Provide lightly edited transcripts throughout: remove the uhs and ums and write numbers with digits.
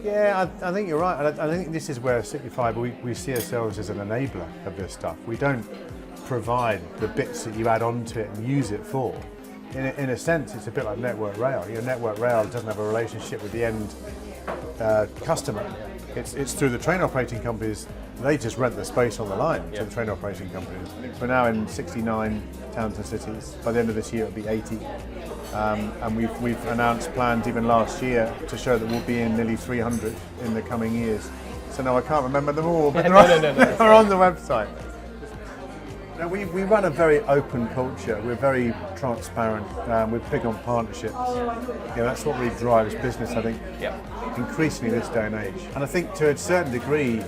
Yeah, I think you're right. I think this is where CityFibre, we see ourselves as an enabler of this stuff. We don't provide the bits that you add onto it and use it for. In a sense, it's a bit like Network Rail. Network Rail doesn't have a relationship with the end customer. It's through the train operating companies. They just rent the space on the line to the train operating companies. We're now in 69 towns and cities. By the end of this year, it'll be 80. And we've announced plans even last year to show that we'll be in nearly 300 in the coming years. So now I can't remember them all, but they're on the website. Now we run a very open culture. We're very transparent. We're big on partnerships. That's what really drives business, I think, increasingly this day and age. And I think to a certain degree,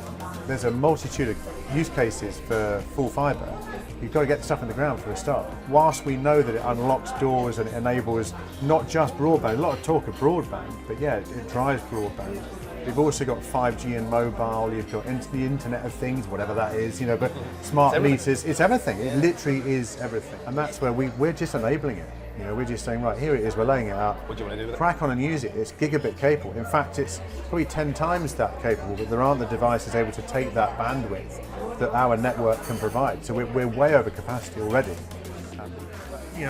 there's a multitude of use cases for full fibre. You've got to get the stuff in the ground for a start. Whilst we know that it unlocks doors and it enables not just broadband, a lot of talk of broadband, but yeah, it drives broadband. We've also got 5G and mobile, you've got the Internet of Things, whatever that is, but smart meters, it's everything. It literally is everything. And that's where we're just enabling it. We're just saying, right, here it is, we're laying it out. What do you want to do with it? Crack on and use it. It's gigabit capable. In fact, it's probably 10 times that capable, but there aren't the devices able to take that bandwidth that our network can provide. So we're way over capacity already.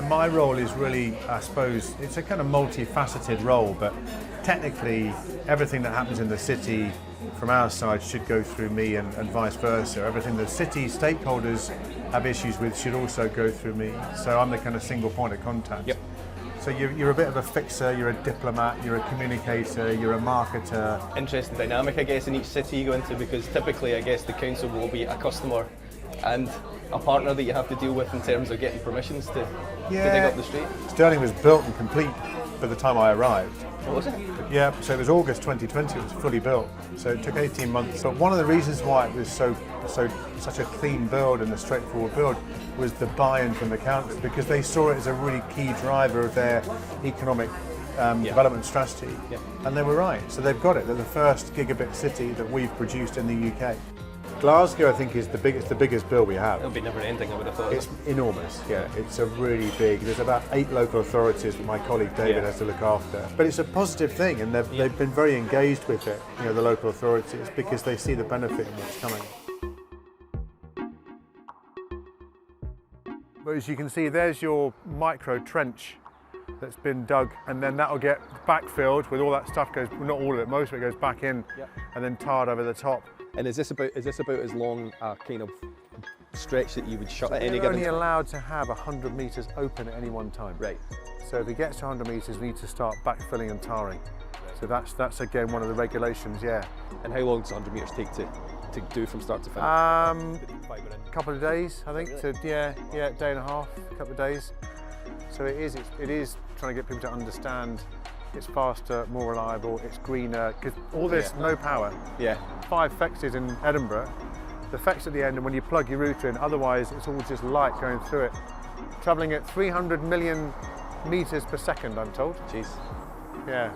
My role is really, I suppose, it's a kind of multifaceted role, but technically everything that happens in the city from our side should go through me and vice versa. Everything the city stakeholders have issues with should also go through me. So I'm the kind of single point of contact. Yep. So you're a bit of a fixer, you're a diplomat, you're a communicator, you're a marketer. Interesting dynamic, I guess, in each city you go into, because typically, I guess, the council will be a customer and a partner that you have to deal with in terms of getting permissions to dig up the street. Stirling was built and complete by the time I arrived. What was it? Yeah, so it was August 2020, it was fully built. So it took 18 months. So one of the reasons why it was such a clean build and a straightforward build was the buy-in from the council, because they saw it as a really key driver of their economic development strategy. Yeah. And they were right. So they've got it. They're the first gigabit city that we've produced in the UK. Glasgow, I think, is the biggest bill we have. It'll be never ending, I would have thought. It's enormous, yeah. It's a really big, there's about 8 local authorities that my colleague David has to look after. But it's a positive thing, and they've been very engaged with it, the local authorities, because they see the benefit in what's coming. But as you can see, there's your micro trench that's been dug, and then that'll get backfilled with all that stuff goes, not all of it, most of it goes back in, and then tarred over the top. And is this about as long a kind of stretch that you would shut at any given time? We're only allowed to have 100 metres open at any one time. Right. So if it gets to 100 metres, we need to start backfilling and tarring. So that's again one of the regulations, And how long does 100 metres take to do from start to finish? A couple of days, I think. So day and a half, a couple of days. So it is trying to get people to understand it's faster, more reliable, it's greener, because all this no power. 5 fexes in Edinburgh, the fex at the end, and when you plug your router in, otherwise it's all just light going through it. Travelling at 300 million metres per second, I'm told. Jeez. Yeah.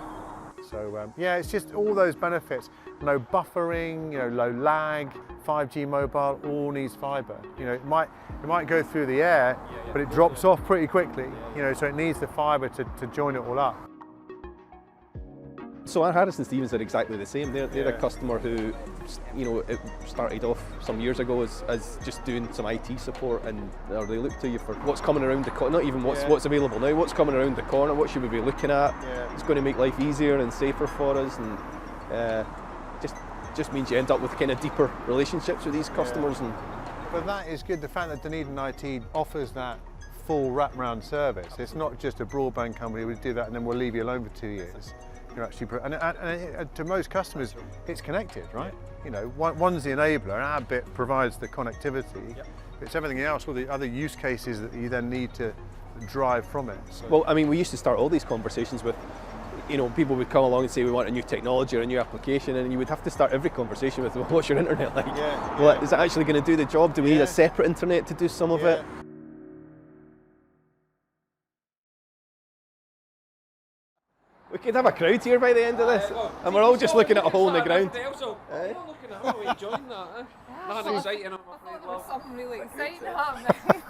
So it's just all those benefits. No buffering, low lag, 5G mobile, all needs fibre. It might go through the air, but it drops off pretty quickly. So it needs the fibre to join it all up. So our Harrison Stevens are exactly the same. They're a customer who, it started off some years ago as just doing some IT support, and they look to you for what's coming around the corner, not even what's available now, what's coming around the corner, what should we be looking at. It's going to make life easier and safer for us, and just means you end up with kind of deeper relationships with these customers. But that is good, the fact that Dunedin IT offers that full wraparound service. It's not just a broadband company, we do that and then we'll leave you alone for 2 years. You're actually, and to most customers, it's connected, right? One's the enabler, and our bit provides the connectivity. It's everything else, all the other use cases that you then need to drive from it. So. Well, I mean, we used to start all these conversations with, people would come along and say we want a new technology or a new application, and you would have to start every conversation with, well, what's your internet like? Well, is it actually going to do the job? Do we need a separate internet to do some of it? We could have a crowd here by the end of this, and we're all just looking at a hole in the ground. We're not looking at how we enjoying that. Nothing exciting. Something really exciting happening.